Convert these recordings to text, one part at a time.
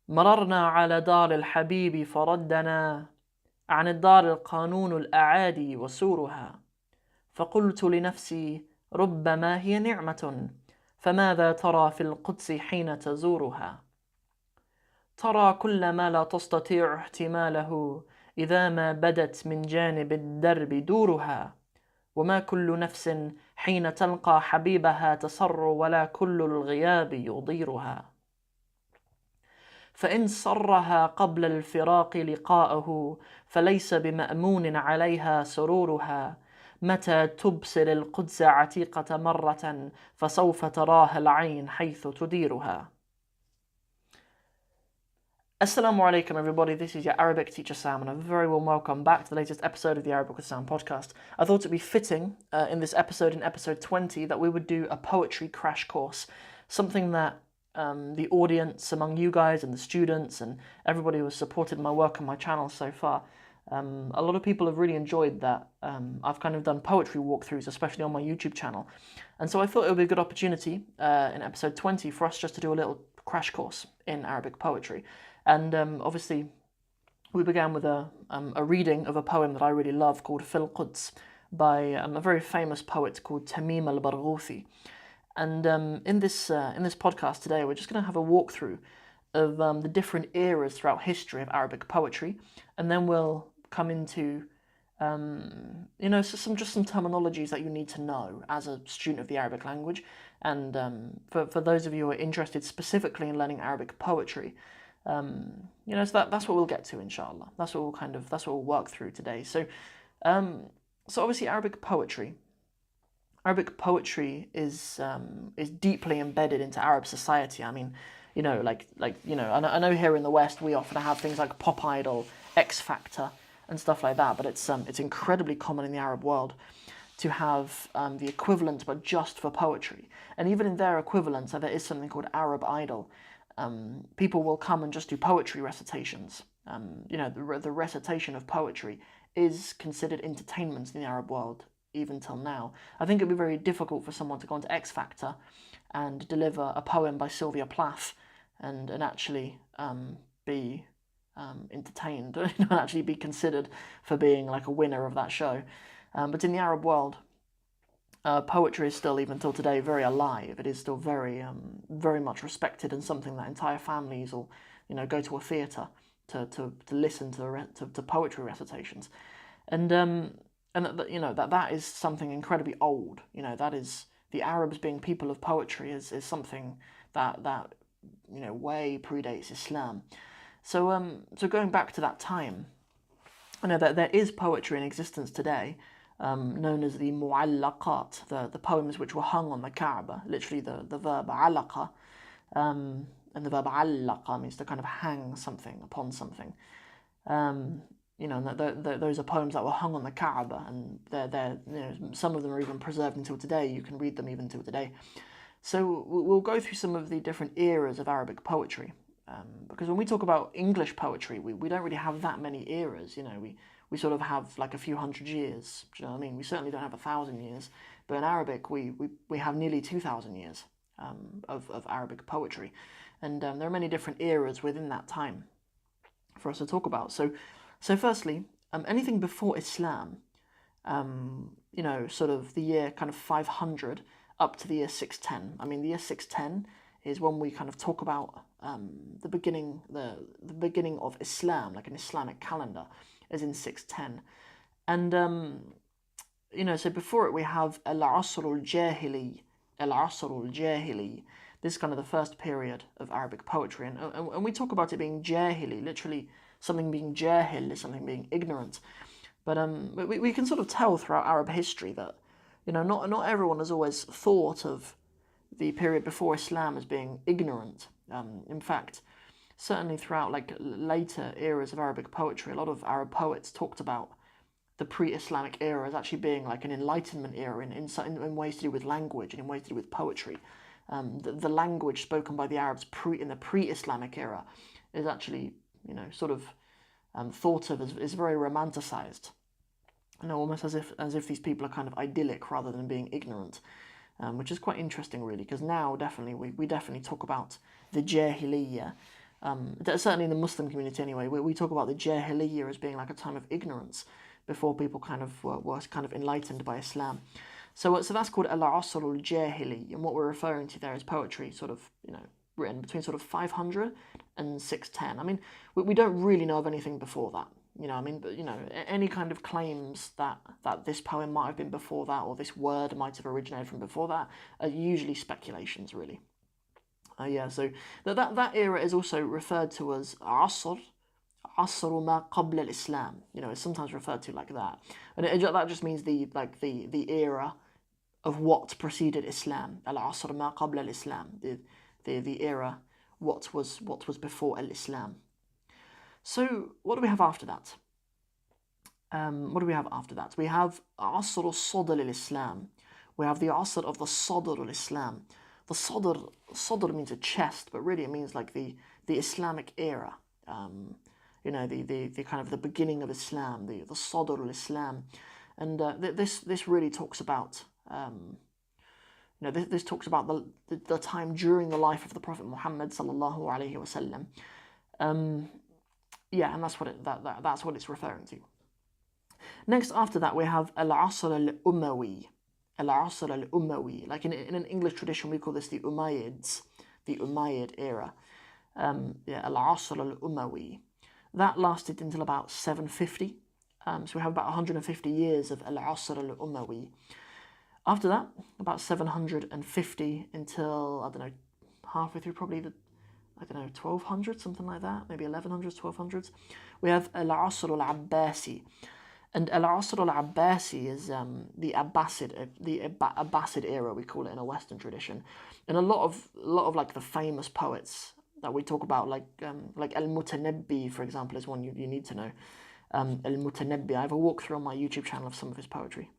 مررنا على دار الحبيب فردنا عن الدار القانون الأعادي وسورها، فقلت لنفسي ربما هي نعمة، فماذا ترى في القدس حين تزورها؟ ترى كل ما لا تستطيع احتماله إذا ما بدت من جانب الدرب دورها، وما كل نفس حين تلقى حبيبها تسر، ولا كل الغياب يضيرها. فإن سرها قبل الفراق لقاءه فليس بمأمون عليها سرورها، متى تبصر القدس عتيقة مرة فسوف تراها العين حيث تديرها. Assalamu alaikum everybody, this is your Arabic teacher Sam, and a very warm welcome back to the latest episode of the Arabic with Sam podcast. I thought it'd be fitting in this episode, in episode 20, that we would do a poetry crash course, something that the audience among you guys and the students and everybody who has supported my work on my channel so far, a lot of people have really enjoyed that. I've kind of done poetry walkthroughs, especially on my YouTube channel, and so I thought it would be a good opportunity in episode 20 for us just to do a little crash course in Arabic poetry. And obviously, we began with a reading of a poem that I really love called Fil Quds by a very famous poet called Tamim al-Barghouthi. And in this podcast today, we're just going to have a walkthrough of the different eras throughout history of Arabic poetry, and then we'll come into some terminologies that you need to know as a student of the Arabic language, and for those of you who are interested specifically in learning Arabic poetry. So that's what we'll get to, inshallah. That's what we'll work through today. So obviously Arabic poetry is deeply embedded into Arab society. I mean, I know here in the West we often have things like Pop Idol, X Factor, and stuff like that. But it's incredibly common in the Arab world to have the equivalent, but just for poetry. And even in their equivalent, so there is something called Arab Idol. People will come and just do poetry recitations. The recitation of poetry is considered entertainment in the Arab world, even till now. I think it'd be very difficult for someone to go into X Factor and deliver a poem by Sylvia Plath and actually be entertained, and actually be considered for being like a winner of that show. But in the Arab world, poetry is still, even till today, very alive. It is still very much respected, and something that entire families will, go to a theatre to listen to poetry recitations, and that is something incredibly old. That is, the Arabs being people of poetry is something that way predates Islam. So going back to that time, I know that there is poetry in existence today, known as the mu'allaqat, the poems which were hung on the Kaaba. Literally, the verb alaqa, and the verb allaqa means to kind of hang something upon something. And those are poems that were hung on the Kaaba, and they're some of them are even preserved until today. You can read them even till today. So we'll go through some of the different eras of Arabic poetry, because when we talk about English poetry, we don't really have that many eras. We sort of have like a few hundred years. Do you know what I mean? We certainly don't have 1,000 years, but in Arabic we have nearly 2,000 years of Arabic poetry, and there are many different eras within that time for us to talk about. So firstly, anything before Islam, sort of the year kind of 500 up to the year 610. I mean, the year 610 is when we kind of talk about the beginning of Islam, like an Islamic calendar, as in 610. And so before it we have al-Asr al-Jahili. This is kind of the first period of Arabic poetry, and we talk about it being Jahili, literally something being Jahil is something being ignorant. But we can sort of tell throughout Arab history that not everyone has always thought of the period before Islam as being ignorant. In fact, certainly throughout like later eras of Arabic poetry, a lot of Arab poets talked about the pre-Islamic era as actually being like an enlightenment era in ways to do with language and in ways to do with poetry. The language spoken by the Arabs in the pre-Islamic era is actually sort of thought of as very romanticized, almost as if these people are kind of idyllic rather than being ignorant. Which is quite interesting, really, because now definitely we definitely talk about the Jahiliyyah certainly in the Muslim community anyway, we talk about the Jahiliyyah as being like a time of ignorance before people kind of were kind of enlightened by Islam. So that's called al-Asr al-Jahili, and what we're referring to there is poetry sort of, written between sort of 500 and 610. I mean, we don't really know of anything before that. But any kind of claims that this poem might have been before that, or this word might have originated from before that, are usually speculations, really. So that era is also referred to as Asr ma qabla al-Islam. It's sometimes referred to like that, and that just means the era of what preceded Islam. Al-Asr ma qabla al-Islam, the era what was before al-Islam. So what do we have after that? We have Asr al-Sadr al-Islam. We have the Asr of the Sadr al-Islam. The Sadr means a chest, but really it means like the Islamic era. The kind of the beginning of Islam, the Sadr al-Islam. And this really talks about this talks about the time during the life of the Prophet Muhammad sallallahu alaihi wasallam. And that's what it's referring to. Next, after that, we have al-Asr al-Umawi. Al-Asr al-Umawi. Like in an English tradition, we call this the Umayyads, the Umayyad era. Al-Asr al-Umawi. That lasted until about 750. So we have about 150 years of Al-Asr al-Umawi. After that, about 750 until, halfway through probably 1200, something like that, maybe 1100s, 1200s. We have Al-Asr al-Abbasi. And Al-Asr al-Abbasi is the Abbasid era, we call it in a Western tradition. And a lot of like the famous poets that we talk about, like Al-Mutanabbi, for example, is one you need to know. Al-Mutanabbi. I have a walkthrough on my YouTube channel of some of his poetry.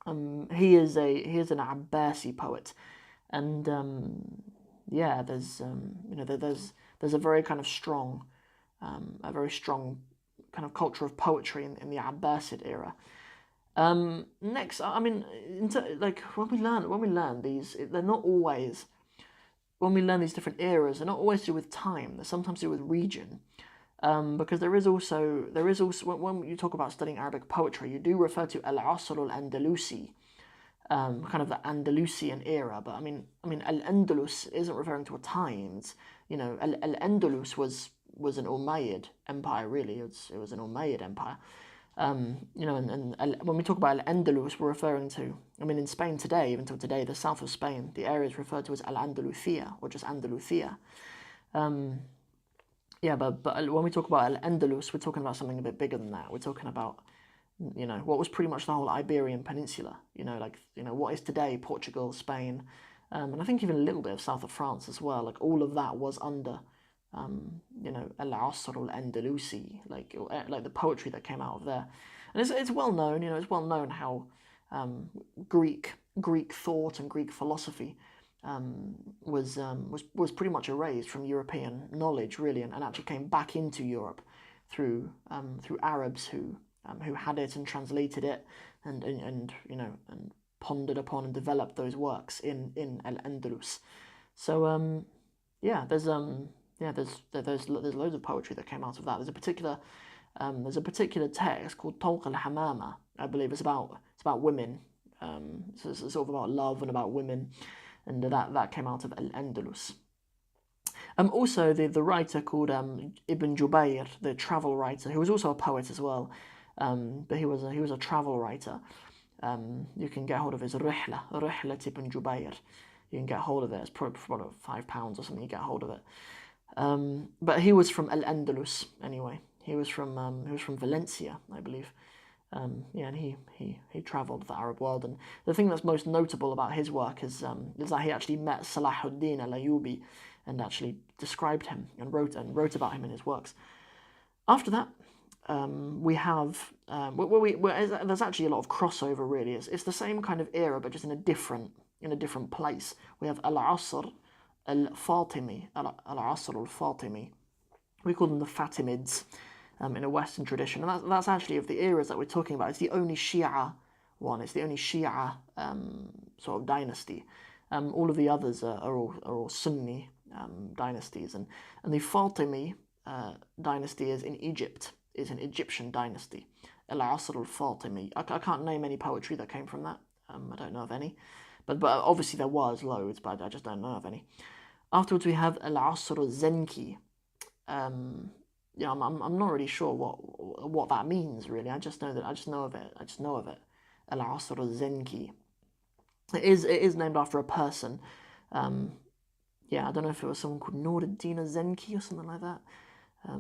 He is an Abbasi poet, and there's a very kind of strong, kind of culture of poetry in the Abbasid era. Next, when we learn these, they're not always. When we learn these different eras, they're not always to do with time. They're sometimes to do with region. Because there is also when you talk about studying Arabic poetry, you do refer to Al-Asr al-Andalusi, kind of the Andalusian era. But I mean Al-Andalus isn't referring to a time. It's, Al-Andalus was an Umayyad empire, really. It was an Umayyad empire. And when we talk about Al-Andalus, we're referring to, in Spain today, even till today, the south of Spain, the area is referred to as Al-Andalusia, or just Andalusia. But when we talk about Al-Andalus, we're talking about something a bit bigger than that. We're talking about, what was pretty much the whole Iberian Peninsula. What is today Portugal, Spain, and I think even a little bit of south of France as well. Like all of that was under, Al-Asr al-Andalusi, like the poetry that came out of there. And it's well known. It's well known how Greek thought and Greek philosophy was pretty much erased from European knowledge, really, and actually came back into Europe through Arabs who had it and translated it and pondered upon and developed those works in Al-Andalus. So there's loads of poetry that came out of that. There's a particular text called Tawq al-Hamama. I believe it's about women. So it's sort of about love and about women. And that came out of Al-Andalus. Also, the writer called Ibn Jubei, the travel writer, who was also a poet as well, but he was a travel writer. You can get hold of his Rihla Ibn Jubei. You can get hold of it. It's probably about £5 or something. You get hold of it. But he was from Al-Andalus anyway. He was from Valencia, I believe. And he travelled the Arab world, and the thing that's most notable about his work is that he actually met Salahuddin al-Ayyubi and actually described him and wrote about him in his works. After that, we have there's actually a lot of crossover, really. It's the same kind of era, but just in a different place. We have Al-Asr al-Fatimi, Al-Asr al-Fatimi. We call them the Fatimids. In a Western tradition, and that's actually, of the eras that we're talking about, it's the only Shia one. It's the only Shia sort of dynasty. All of the others are all Sunni dynasties, and the Fatimi dynasty is in Egypt, is an Egyptian dynasty. Al-Asr al-Fatimi. I can't name any poetry that came from that. I don't know of any, but obviously there was loads, but I just don't know of any. Afterwards we have Al-Asr al-Zenki. Yeah, I'm not really sure what that means really. I just know of it. Al-Asr al-Zenki. It is named after a person. Yeah, I don't know if it was someone called Nuruddin Zenki or something like that. Yeah,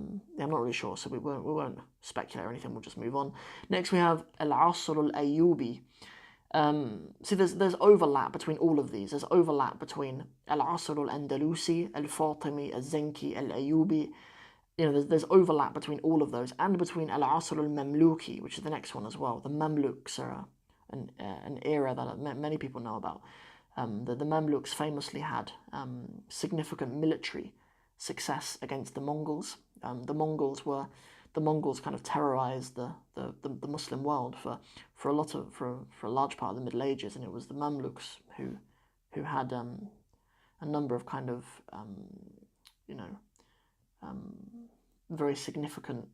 I'm not really sure, so we won't speculate or anything. We'll just move on. Next we have Al-Asr al-Ayyubi. See, there's overlap between all of these. There's overlap between Al-Asr al-Andalusi, Al-Fatimi, Al-Zenki, Al-Ayyubi. You know, there's overlap between all of those, and between Al-Asr al-Mamluki, which is the next one as well. The Mamluks are an era that many people know about. The Mamluks famously had significant military success against the Mongols. The Mongols kind of terrorized the Muslim world for a large part of the Middle Ages, and it was the Mamluks who had a number of kind of very significant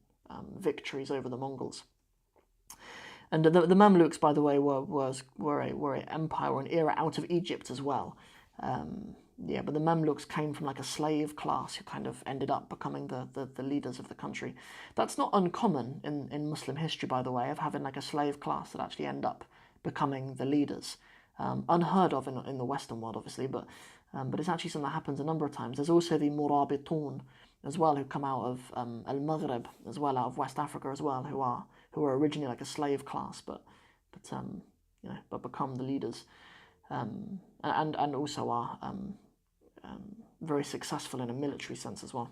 victories over the Mongols. And the Mamluks, by the way, were an empire or an era out of Egypt as well. Yeah, but the Mamluks came from like a slave class who kind of ended up becoming the leaders of the country. That's not uncommon in Muslim history, by the way, of having like a slave class that actually end up becoming the leaders. Unheard of in the Western world, obviously, but it's actually something that happens a number of times. There's also the Murabitun as well, who come out of Al-Maghrib as well, out of West Africa as well, who are originally like a slave class, but become the leaders, and also are very successful in a military sense as well.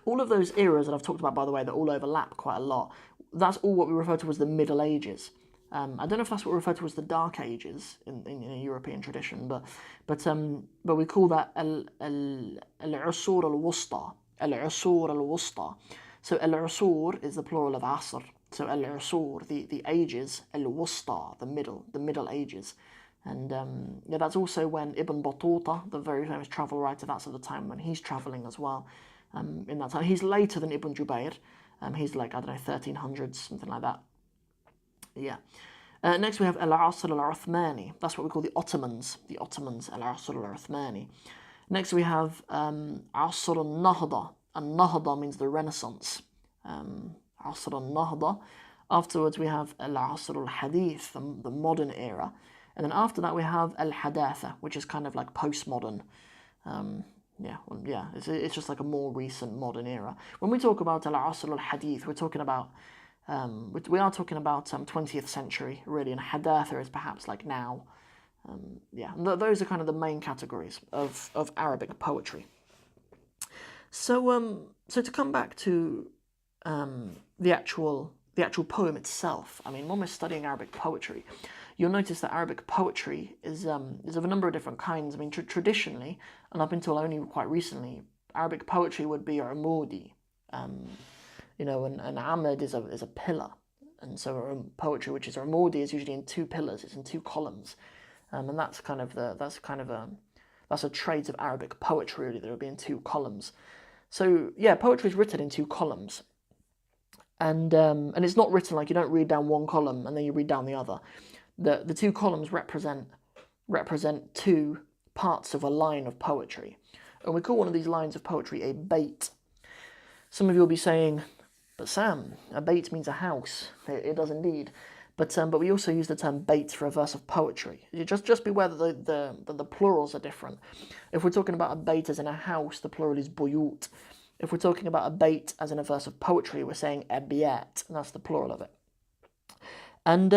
All of those eras that I've talked about, by the way, that all overlap quite a lot. That's all what we refer to as the Middle Ages. I don't know if that's what we refer to as the Dark Ages in a European tradition, but we call that al-Usur al-Wusta. Al-Usur al-Wusta. So al-Usur is the plural of Asr. So al-Usur, the ages, al-Wusta, the Middle Ages. And yeah, that's also when Ibn Battuta, the very famous travel writer, that's at the time when he's travelling as well. In that time, he's later than Ibn Jubei. He's like, I don't know, 1300s, something like that. Yeah. Next we have Al-Asr al-Uthmani. That's what we call the Ottomans. The Ottomans, Al-Asr al-Uthmani. Next we have Asr al-Nahda. Al-Nahda means the Renaissance. Asr al-Nahda. Afterwards we have Al-Asr al-Hadith, the modern era. And then after that we have Al-Hadatha, which is kind of like postmodern. It's just like a more recent modern era. When we talk about Al-Asr al-Hadith, we're talking about we are talking about 20th century, really, and Hadatha is perhaps like now. Those are kind of the main categories of Arabic poetry. So to come back to the actual poem itself, I mean, when we're studying Arabic poetry, you'll notice that Arabic poetry is of a number of different kinds. I mean, traditionally, and up until only quite recently, Arabic poetry would be Umudi. And Ahmed is a pillar, and so poetry, which is Umudi, is usually in two pillars. It's in two columns, and that's a trait of Arabic poetry. Really, there would be in two columns. So yeah, poetry is written in two columns, and it's not written like you don't read down one column and then you read down the other. The two columns represent two parts of a line of poetry, and we call one of these lines of poetry a bait. Some of you will be saying, but Sam, a bait means a house. It does indeed. But we also use the term bait for a verse of poetry. You just beware that the plurals are different. If we're talking about a bait as in a house, the plural is buyut. If we're talking about a bait as in a verse of poetry, we're saying abiyat, and that's the plural of it. And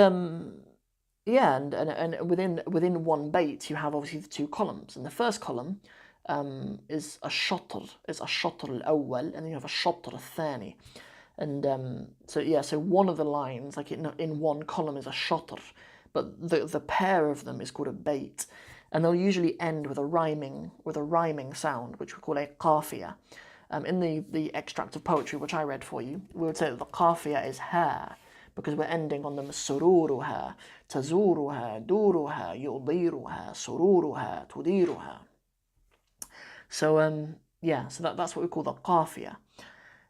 within one bait you have obviously the two columns. And the first column is a shatr, al-awwal, and then you have a shatr al-thani. And so one of the lines, like in one column, is a shatr, but the pair of them is called a bait, and they'll usually end with a rhyming sound, which we call a qafiyah. In the extract of poetry which I read for you, we would say that the qafiyah is ha, because we're ending on them sururuha, tazuruha, duruha, yudiruha, sururuha, tudiruha. So yeah, so that's what we call the qafiyah.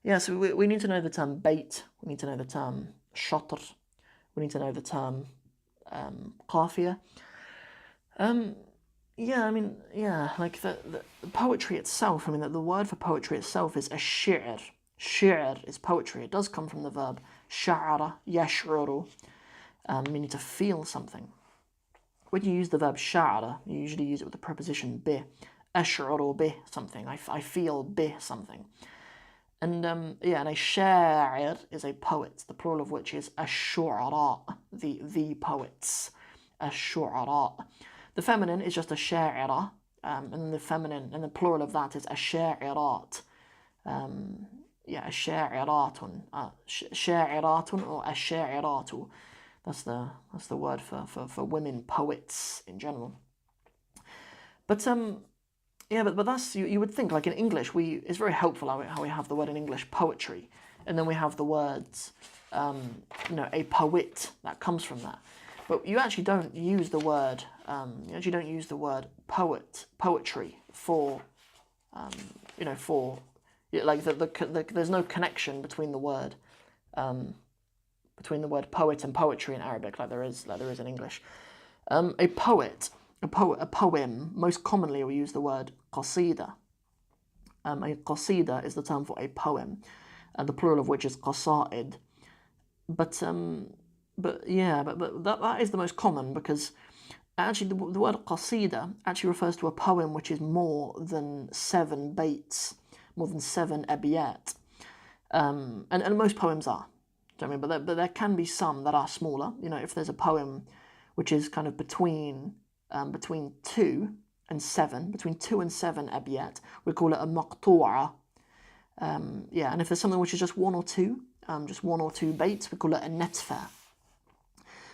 Yeah, so we need to know the term bait, we need to know the term shatr, we need to know the term qafiyah. Yeah, I mean, yeah, like the poetry itself, I mean, the word for poetry itself is ash-shi'r. Shi'r is poetry. It does come from the verb sha'ara, yash'uru, meaning to feel something. When you use the verb sha'ara, you usually use it with the preposition bi. Ash'uru bi something. I feel bi something. And yeah, and a sha'ir is a poet, the plural of which is ash-shu'ara, the poets. Ash-shu'ara. The feminine is just a sha'ira, and the feminine, and the plural of that is a sha'irat. Yeah, a sha'iratun, sha'iratun or a sha'iratu. That's the word for women poets in general. But yeah, but that's you would think like in English it's very helpful how we have the word in English poetry, and then we have the words a poet that comes from that. But you actually don't use the word poetry for like there's no connection between the word poet and poetry in Arabic like there is in English. A poem, most commonly we use the word qasida. A qasida is the term for a poem, and the plural of which is qasaid. But that is the most common, because actually the word qasida actually refers to a poem which is more than 7 baits, more than 7 abiyat. And most poems are. Do you know what I mean? But there can be some that are smaller. If there's a poem which is kind of between 2 and 7, between 2 and 7 abiyat, we call it a maqtu'a. Yeah, and if there's something which is just 1 or 2, just 1 or 2 baits, we call it a netfa.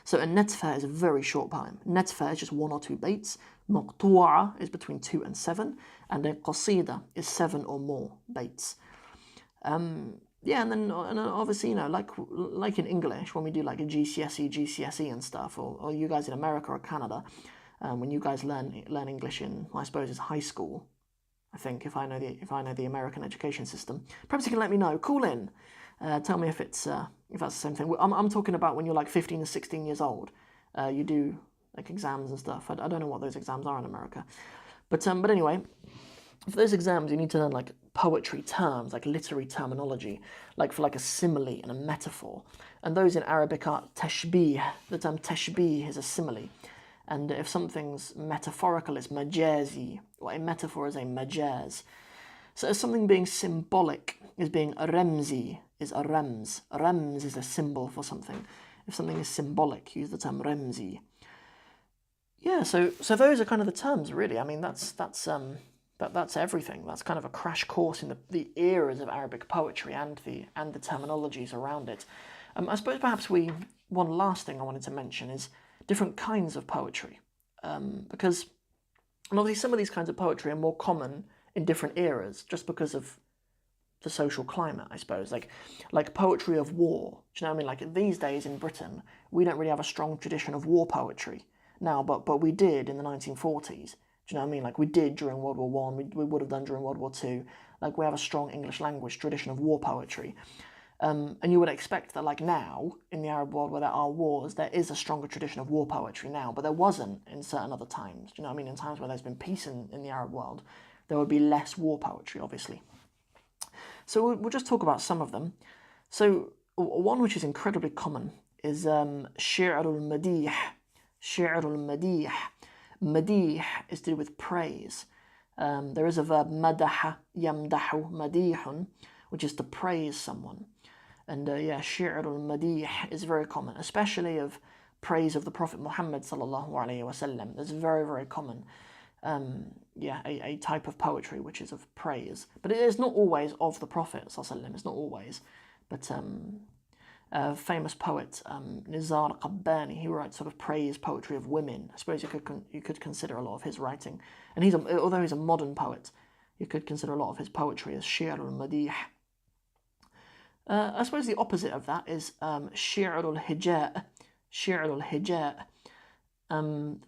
So a netfa is a very short poem. Netfa is just 1 or 2 baits. Maqtu'a is between 2 and 7, and a qasida is 7 or more baits. Yeah, and obviously, like in English, when we do like a GCSE and stuff, or you guys in America or Canada, when you guys learn English in, I suppose, it's high school. I think if I know the American education system, perhaps you can let me know. Call in, tell me if that's the same thing. I'm talking about when you're like 15 or 16 years old. You do like exams and stuff. I don't know what those exams are in America, but anyway. For those exams, you need to learn like poetry terms, like literary terminology, like for like a simile and a metaphor. And those in Arabic are tashbih. The term tashbih is a simile. And if something's metaphorical, it's majazi, or a metaphor is a majaz. So if something being symbolic is being a remzi, is a rams. Rams is a symbol for something. If something is symbolic, use the term remzi. Yeah, so those are kind of the terms, really. I mean, that's everything. That's kind of a crash course in the eras of Arabic poetry and the terminologies around it. I suppose perhaps one last thing I wanted to mention is different kinds of poetry, because obviously some of these kinds of poetry are more common in different eras, just because of the social climate, I suppose. Like poetry of war. Do you know what I mean? Like these days in Britain, we don't really have a strong tradition of war poetry now, but we did in the 1940s. Do you know what I mean? Like we did during World War One, we would have done during World War Two. Like we have a strong English language tradition of war poetry. And you would expect that like now, in the Arab world where there are wars, there is a stronger tradition of war poetry now, but there wasn't in certain other times. Do you know what I mean? In times where there's been peace in the Arab world, there would be less war poetry, obviously. So we'll just talk about some of them. So one which is incredibly common is Shi'rul Madih. Shi'rul Madih. Madih is to do with praise. There is a verb madaha yamdahu madihun, which is to praise someone. And shi'rul madih is very common, especially of praise of the Prophet Muhammad sallallahu alaihi wasallam. That's very, very common. A type of poetry which is of praise, but it is not always of the Prophet sallallahu alaihi wasallam. It's not always, but famous poet Nizar Qabbani, he writes sort of praise poetry of women. I suppose you could consider a lot of his writing, and although he's a modern poet, you could consider a lot of his poetry as Shi'rul Madih. I suppose the opposite of that is Shi'rul Hija'. Shi'rul Hija'.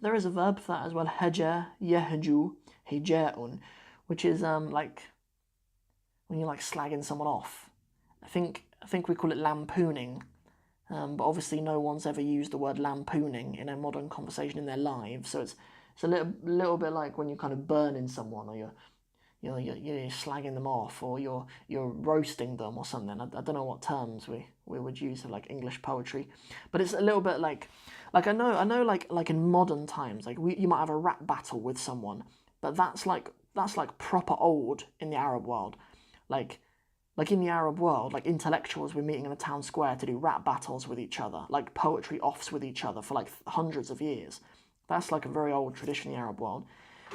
There is a verb for that as well. Haja, yahju, hija'un, which is like when you're like slagging someone off. I think we call it lampooning, but obviously no one's ever used the word lampooning in a modern conversation in their lives. So it's a little bit like when you're kind of burning someone, or you're slagging them off, or you're roasting them or something. I don't know what terms we would use of like English poetry, but it's a little bit like I know like in modern times, like you might have a rap battle with someone, but that's like proper old in the Arab world. Like in the Arab world, like intellectuals were meeting in a town square to do rap battles with each other, like poetry offs with each other for like hundreds of years. That's like a very old tradition in the Arab world,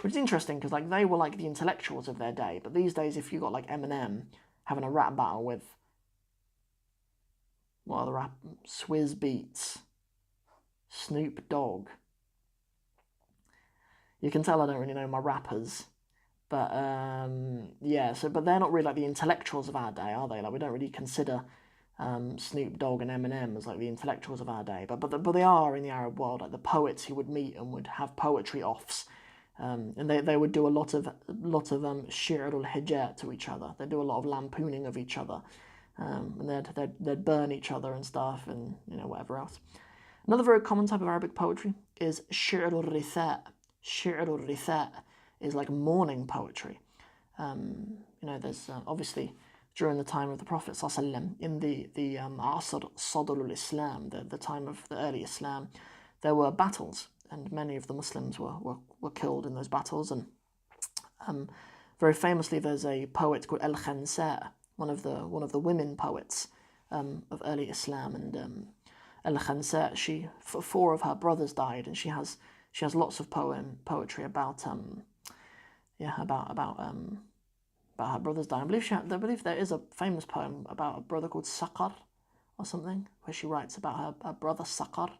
which is interesting because like they were like the intellectuals of their day. But these days, if you got like Eminem having a rap battle with what other rap, Swizz Beatz, Snoop Dogg, you can tell I don't really know my rappers. But yeah, but they're not really like the intellectuals of our day, are they? Like we don't really consider Snoop Dogg and Eminem as like the intellectuals of our day, but they are in the Arab world, like the poets who would meet and would have poetry offs, and they would do a lot of shi'r al-hijat to each other. They do a lot of lampooning of each other, and they'd burn each other and stuff, and whatever else. Another very common type of Arabic poetry is shi'r al-ritha. Shi'r al-ritha is like mourning poetry. There's obviously during the time of the Prophet ﷺ, in the Asr Sadr al-Islam, the time of the early Islam, there were battles, and many of the Muslims were killed in those battles. And very famously, there's a poet called Al-Khansa, one of the women poets of early Islam, and Al-Khansa, four of her brothers died, and she has lots of poetry about her brothers dying. I believe there is a famous poem about a brother called Saqar or something, where she writes about her brother Saqar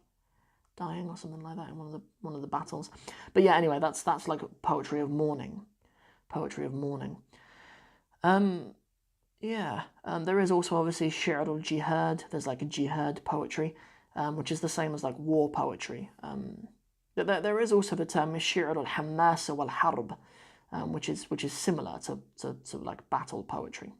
dying or something like that in one of the battles. But yeah, anyway, that's like poetry of mourning. There is also obviously shi'r al-jihad. There's like a jihad poetry, which is the same as like war poetry. There is also the term shi'r al-hammasa wal-harb, which is similar to like battle poetry.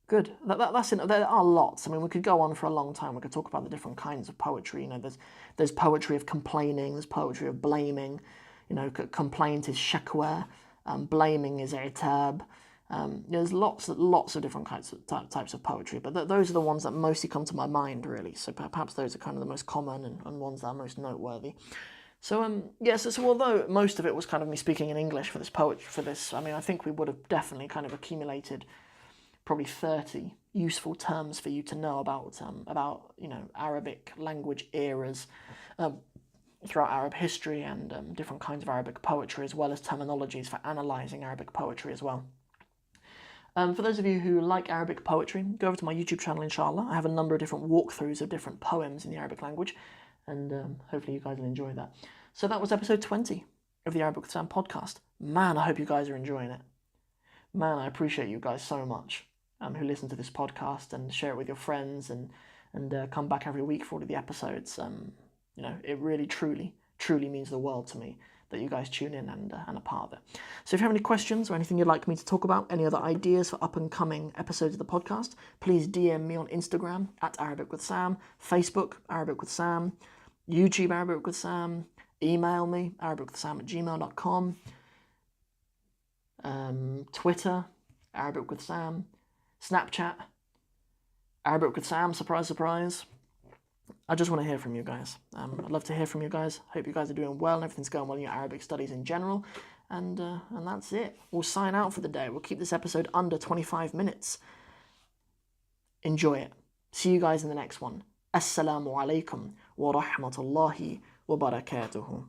Good. There are lots. I mean, we could go on for a long time. We could talk about the different kinds of poetry. There's poetry of complaining. There's poetry of blaming. Complaint is shakwa. Blaming is i'tab. There's lots of different types of poetry, but those are the ones that mostly come to my mind, really. So perhaps those are kind of the most common and ones that are most noteworthy. So so although most of it was kind of me speaking in English for this, I mean, I think we would have definitely kind of accumulated probably 30 useful terms for you to know about Arabic language eras throughout Arab history, and different kinds of Arabic poetry, as well as terminologies for analysing Arabic poetry as well. For those of you who like Arabic poetry, go over to my YouTube channel, inshallah. I have a number of different walkthroughs of different poems in the Arabic language, and hopefully you guys will enjoy that. So that was episode 20 of the Arabic with Sam podcast. Man, I hope you guys are enjoying it. Man, I appreciate you guys so much who listen to this podcast and share it with your friends and come back every week for all of the episodes. It really, truly means the world to me that you guys tune in and are part of it. So if you have any questions or anything you'd like me to talk about, any other ideas for up and coming episodes of the podcast, please DM me on Instagram at Arabic with Sam, Facebook Arabic with Sam, YouTube Arabic with Sam, email me arabicwithsam@gmail.com, Twitter Arabic with Sam, Snapchat Arabic with Sam, surprise. I just want to hear from you guys. I'd love to hear from you guys. Hope you guys are doing well and everything's going well in your Arabic studies in general. And that's it. We'll sign out for the day. We'll keep this episode under 25 minutes. Enjoy it. See you guys in the next one. Assalamu alaikum wa rahmatullahi wa barakatuhu.